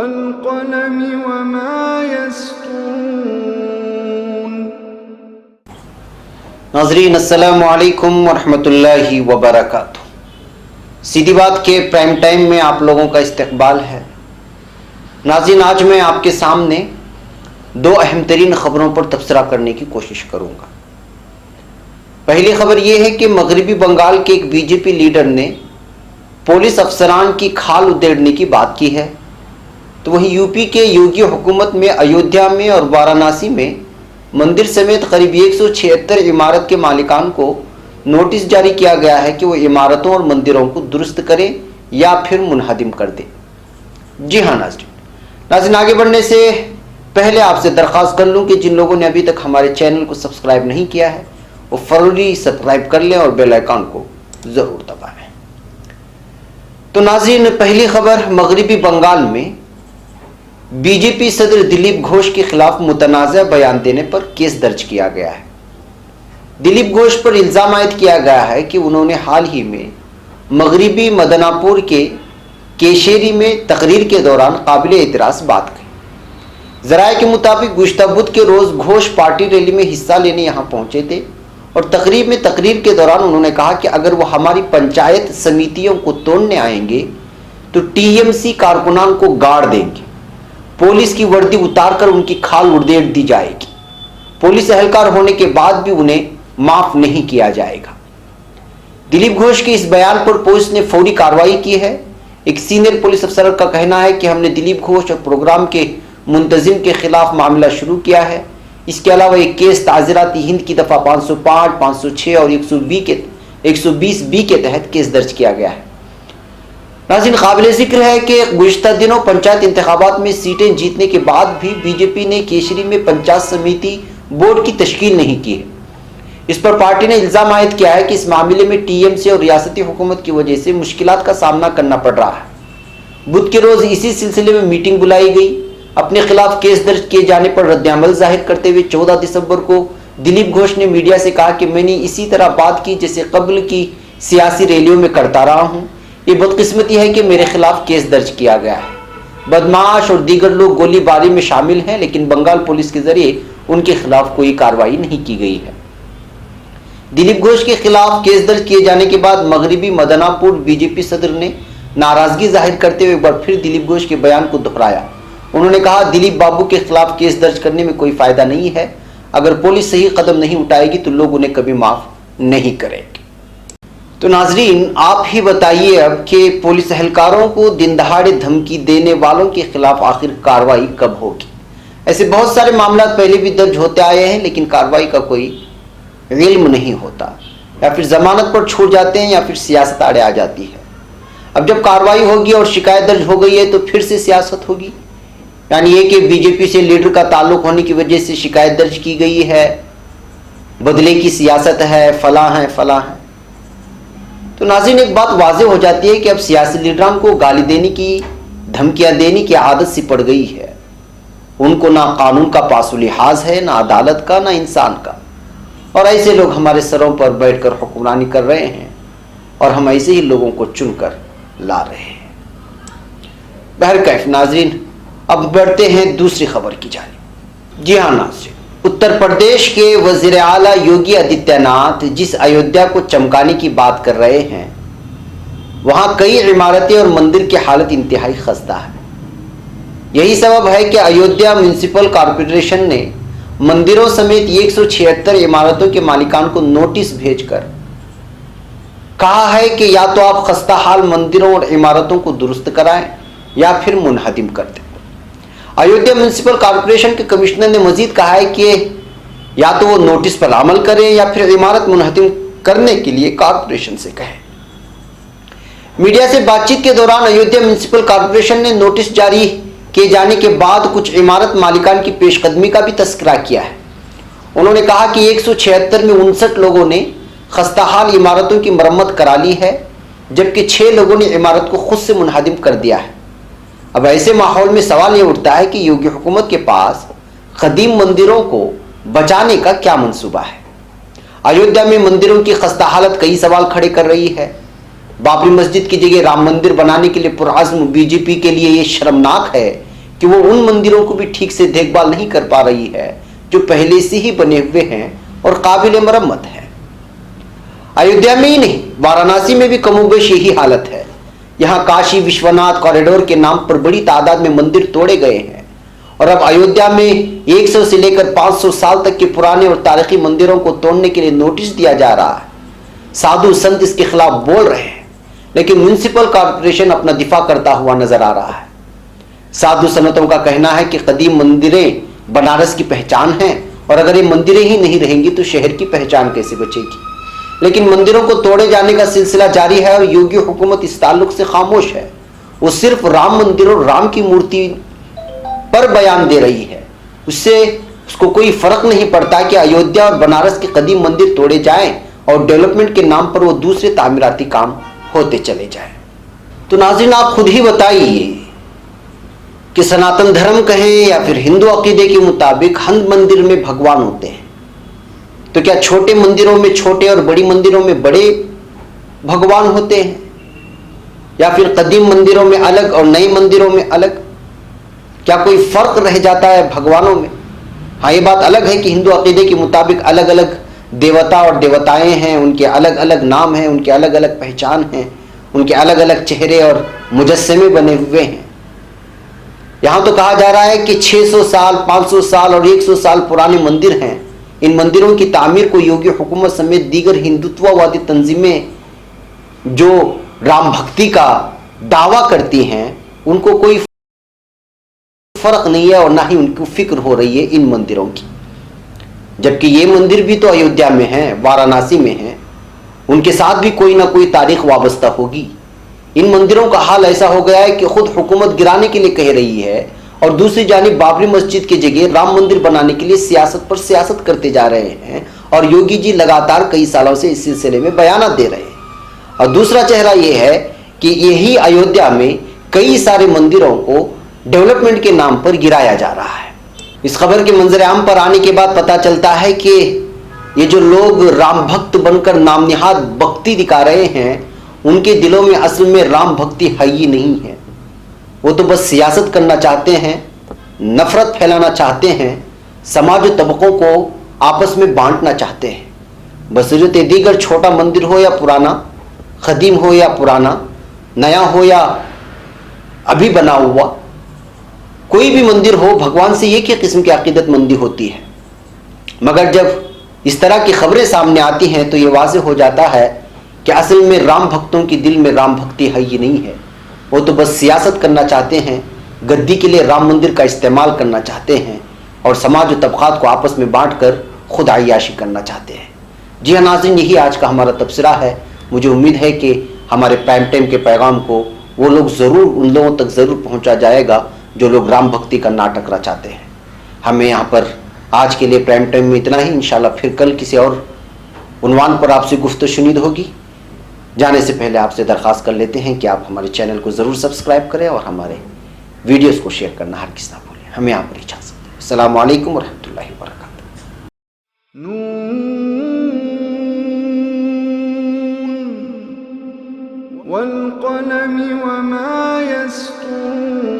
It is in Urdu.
والقلم وما يسطرون۔ ناظرین السلام علیکم ورحمۃ اللہ وبرکاتہ۔ سیدھی بات کے پرائم ٹائم میں آپ لوگوں کا استقبال ہے۔ ناظرین، آج میں آپ کے سامنے دو اہم ترین خبروں پر تبصرہ کرنے کی کوشش کروں گا۔ پہلی خبر یہ ہے کہ مغربی بنگال کے ایک بی جے پی لیڈر نے پولیس افسران کی کھال ادھیڑنے کی بات کی ہے، تو وہیں یو پی کے یوگی حکومت میں ایودھیا میں اور وارانسی میں مندر سمیت قریب 176 عمارت کے مالکان کو نوٹس جاری کیا گیا ہے کہ وہ عمارتوں اور مندروں کو درست کریں یا پھر منہدم کر دیں۔ جی ہاں ناظرین، آگے بڑھنے سے پہلے آپ سے درخواست کر لوں کہ جن لوگوں نے ابھی تک ہمارے چینل کو سبسکرائب نہیں کیا ہے وہ فوری سبسکرائب کر لیں اور بیل آئیکن کو ضرور دبائیں۔ تو ناظرین، پہلی خبر، مغربی بنگال میں بی جے پی صدر دلیپ گھوش کے خلاف متنازع بیان دینے پر کیس درج کیا گیا ہے۔ دلیپ گھوش پر الزام عائد کیا گیا ہے کہ انہوں نے حال ہی میں مغربی مدناپور کے کیشیری میں تقریر کے دوران قابل اعتراض بات کہی۔ ذرائع کے مطابق گزشتہ بدھ کے روز گھوش پارٹی ریلی میں حصہ لینے یہاں پہنچے تھے اور تقریر کے دوران انہوں نے کہا کہ اگر وہ ہماری پنچایت سمیتیوں کو توڑنے آئیں گے تو ٹی ایم سی کارکنان کو گاڑ دیں گے، پولیس کی وردی اتار کر ان کی کھال اڑیڑ دی جائے گی، پولیس اہلکار ہونے کے بعد بھی انہیں معاف نہیں کیا جائے گا۔ دلیپ گھوش کے اس بیان پر پولیس نے فوری کارروائی کی ہے۔ ایک سینئر پولیس افسر کا کہنا ہے کہ ہم نے دلیپ گھوش اور پروگرام کے منتظم کے خلاف معاملہ شروع کیا ہے۔ اس کے علاوہ ایک کیس تعزیراتی ہند کی دفعہ 505، 506 اور 120B کے تحت کیس درج کیا گیا ہے۔ ناظرین، قابل ذکر ہے کہ گزشتہ دنوں پنچایت انتخابات میں سیٹیں جیتنے کے بعد بھی بی جے پی نے کیشری میں پنچایت سمیتی بورڈ کی تشکیل نہیں کی ہے۔ اس پر پارٹی نے الزام عائد کیا ہے کہ اس معاملے میں ٹی ایم سی اور ریاستی حکومت کی وجہ سے مشکلات کا سامنا کرنا پڑ رہا ہے۔ بدھ کے روز اسی سلسلے میں میٹنگ بلائی گئی۔ اپنے خلاف کیس درج کیے جانے پر رد عمل ظاہر کرتے ہوئے 14 دسمبر کو دلیپ گھوش نے میڈیا سے کہا کہ میں نے اسی طرح بات کی جیسے قبل کی سیاسی ریلیوں میں کرتا رہا ہوں۔ یہ بدقسمتی ہے کہ میرے خلاف کیس درج کیا گیا ہے۔ بدمعاش اور دیگر لوگ گولی باری میں شامل ہیں، لیکن بنگال پولیس کے ذریعے ان کے خلاف کوئی کارروائی نہیں کی گئی ہے۔ دلیپ گھوش کے خلاف کیس درج کیے جانے کے بعد مغربی مدناپور بی جے پی صدر نے ناراضگی ظاہر کرتے ہوئے ایک بار پھر دلیپ گھوش کے بیان کو دہرایا۔ انہوں نے کہا دلیپ بابو کے خلاف کیس درج کرنے میں کوئی فائدہ نہیں ہے، اگر پولیس صحیح قدم نہیں اٹھائے گی تو لوگ انہیں کبھی معاف نہیں کریں گے۔ تو ناظرین، آپ ہی بتائیے اب کہ پولیس اہلکاروں کو دن دہاڑے دھمکی دینے والوں کے خلاف آخر کارروائی کب ہوگی؟ ایسے بہت سارے معاملات پہلے بھی درج ہوتے آئے ہیں، لیکن کارروائی کا کوئی علم نہیں ہوتا، یا پھر ضمانت پر چھوٹ جاتے ہیں یا پھر سیاست آڑے آ جاتی ہے۔ اب جب کارروائی ہوگی اور شکایت درج ہو گئی ہے تو پھر سے سیاست ہوگی، یعنی یہ کہ بی جے پی سے لیڈر کا تعلق ہونے کی وجہ سے شکایت درج کی گئی ہے، بدلے کی سیاست ہے، فلاں ہے فلاں ہے۔ تو ناظرین، ایک بات واضح ہو جاتی ہے کہ اب سیاسی لیڈران کو گالی دینے کی، دھمکیاں دینے کی عادت سی پڑ گئی ہے۔ ان کو نہ قانون کا پاس و لحاظ ہے، نہ عدالت کا، نہ انسان کا، اور ایسے لوگ ہمارے سروں پر بیٹھ کر حکمرانی کر رہے ہیں اور ہم ایسے ہی لوگوں کو چن کر لا رہے ہیں۔ بہرکیف ناظرین، اب بڑھتے ہیں دوسری خبر کی جانب۔ جی ہاں ناظرین، اتر پردیش کے وزیر اعلیٰ یوگی آدتیہ ناتھ جس ایودھیا کو چمکانے کی بات کر رہے ہیں، وہاں کئی عمارتیں اور مندر کی حالت انتہائی خستہ ہے۔ یہی سبب ہے کہ ایودھیا میونسپل کارپوریشن نے مندروں سمیت 176 عمارتوں کے مالکان کو نوٹس بھیج کر کہا ہے کہ یا تو آپ خستہ حال مندروں اور عمارتوں کو درست کرائیں یا پھر منہدم کر دیں۔ ایودھیا میونسپل کارپوریشن کے کمشنر نے مزید کہا ہے کہ یا تو وہ نوٹس پر عمل کریں یا پھر عمارت منہدم کرنے کے لیے کارپوریشن سے کہیں۔ میڈیا سے بات چیت کے دوران ایودھیا میونسپل کارپوریشن نے نوٹس جاری کیے جانے کے بعد کچھ عمارت مالکان کی پیش قدمی کا بھی تذکرہ کیا ہے۔ انہوں نے کہا کہ 176 میں 59 لوگوں نے خستہ حال عمارتوں کی مرمت کرا لی ہے، جبکہ 6 لوگوں نے عمارت کو خود سے منہدم کر دیا ہے۔ اب ایسے ماحول میں سوال یہ اٹھتا ہے کہ یوگی حکومت کے پاس قدیم مندروں کو بچانے کا کیا منصوبہ ہے؟ ایودھیا میں مندروں کی خستہ حالت کئی سوال کھڑے کر رہی ہے۔ بابری مسجد کی جگہ رام مندر بنانے کے لیے پرعزم بی جے پی کے لیے یہ شرمناک ہے کہ وہ ان مندروں کو بھی ٹھیک سے دیکھ بھال نہیں کر پا رہی ہے جو پہلے سے ہی بنے ہوئے ہیں اور قابل مرمت ہیں۔ ایودھیا میں ہی نہیں، وارانسی میں بھی کم و بیش یہی حالت ہے۔ یہاں کاشی وشوناتھ کوریڈور کے نام پر بڑی تعداد میں مندر توڑے گئے ہیں، اور اب ایودھیا میں 100 سے لے کر 500 سال تک کے پرانے اور تاریخی مندروں کو توڑنے کے لیے نوٹس دیا جا رہا ہے۔ سادھو سنت اس کے خلاف بول رہے ہیں، لیکن میونسپل کارپوریشن اپنا دفاع کرتا ہوا نظر آ رہا ہے۔ سادھو سنتوں کا کہنا ہے کہ قدیم مندریں بنارس کی پہچان ہیں، اور اگر یہ مندریں ہی نہیں رہیں گی تو شہر کی پہچان کیسے بچے گی؟ لیکن مندروں کو توڑے جانے کا سلسلہ جاری ہے، اور یوگی حکومت اس تعلق سے خاموش ہے۔ وہ صرف رام مندر اور رام کی مورتی پر بیان دے رہی ہے، اس کو کوئی فرق نہیں پڑتا کہ ایودھیا اور بنارس کے قدیم مندر توڑے جائیں اور ڈیولپمنٹ کے نام پر وہ دوسرے تعمیراتی کام ہوتے چلے جائیں۔ تو ناظرین، آپ خود ہی بتائیے کہ سناتن دھرم کہیں یا پھر ہندو عقیدے کے مطابق ہر مندر میں بھگوان ہوتے ہیں، تو کیا چھوٹے مندروں میں چھوٹے اور بڑی مندروں میں بڑے بھگوان ہوتے ہیں، یا پھر قدیم مندروں میں الگ اور نئے مندروں میں الگ؟ کیا کوئی فرق رہ جاتا ہے بھگوانوں میں؟ ہاں، یہ بات الگ ہے کہ ہندو عقیدے کے مطابق الگ الگ دیوتا اور دیوتائیں ہیں، ان کے الگ الگ نام ہیں، ان کے الگ الگ پہچان ہیں، ان کے الگ الگ چہرے اور مجسمے بنے ہوئے ہیں۔ یہاں تو کہا جا رہا ہے کہ 600 سال 500 سال اور 100 سال پرانے مندر ہیں۔ ان مندروں کی تعمیر کو یوگی حکومت سمیت دیگر ہندوتو وادی تنظیمیں جو رام بھکتی کا دعویٰ کرتی ہیں، ان کو کوئی فرق نہیں ہے، اور نہ ہی ان کو فکر ہو رہی ہے ان مندروں کی، جبکہ یہ مندر بھی تو ایودھیا میں ہیں، وارانسی میں ہیں، ان کے ساتھ بھی کوئی نہ کوئی تاریخ وابستہ ہوگی۔ ان مندروں کا حال ایسا ہو گیا ہے کہ خود حکومت گرانے کے لیے کہہ رہی ہے، اور دوسری جانب بابری مسجد کی جگہ رام مندر بنانے کے لیے سیاست پر سیاست کرتے جا رہے ہیں، اور یوگی جی لگاتار کئی سالوں سے اس سلسلے میں بیانات دے رہے ہیں۔ اور دوسرا چہرہ یہ ہے کہ یہی ایودھیا میں کئی سارے مندروں کو ڈیولپمنٹ کے نام پر گرایا جا رہا ہے۔ اس خبر کے منظر عام پر آنے کے بعد پتہ چلتا ہے کہ یہ جو لوگ رام بھکت بن کر نام نہاد بھکتی دکھا رہے ہیں، ان کے دلوں میں اصل میں رام بھکتی ہے ہی نہیں ہے۔ وہ تو بس سیاست کرنا چاہتے ہیں، نفرت پھیلانا چاہتے ہیں، سماج و طبقوں کو آپس میں بانٹنا چاہتے ہیں۔ بصورت دیگر چھوٹا مندر ہو یا پرانا، قدیم ہو یا پرانا، نیا ہو یا ابھی بنا ہوا، کوئی بھی مندر ہو، بھگوان سے ایک ہی قسم کی عقیدت مندی ہوتی ہے۔ مگر جب اس طرح کی خبریں سامنے آتی ہیں تو یہ واضح ہو جاتا ہے کہ اصل میں رام بھکتوں کی دل میں رام بھکتی ہے ہی نہیں ہے۔ وہ تو بس سیاست کرنا چاہتے ہیں، گدی کے لیے رام مندر کا استعمال کرنا چاہتے ہیں، اور سماج و طبقات کو آپس میں بانٹ کر خود عیاشی کرنا چاہتے ہیں۔ جی ہاں ناظرین، یہی آج کا ہمارا تبصرہ ہے۔ مجھے امید ہے کہ ہمارے پرائم ٹائم کے پیغام کو وہ لوگ ضرور ان لوگوں تک ضرور پہنچا جائے گا جو لوگ رام بھکتی کا ناٹک رچاتے ہیں۔ ہمیں یہاں پر آج کے لیے پرائم ٹائم میں اتنا ہی۔ انشاءاللہ پھر کل کسی اور عنوان پر آپ سے گفت و شنید ہوگی۔ جانے سے پہلے آپ سے درخواست کر لیتے ہیں کہ آپ ہمارے چینل کو ضرور سبسکرائب کریں، اور ہمارے ویڈیوز کو شیئر کرنا ہرگز نہ بھولیں۔ ہمیں یہاں پر اجازت دیں۔ السلام علیکم ورحمۃ اللہ وبرکاتہ۔ والقلم وما يسطرون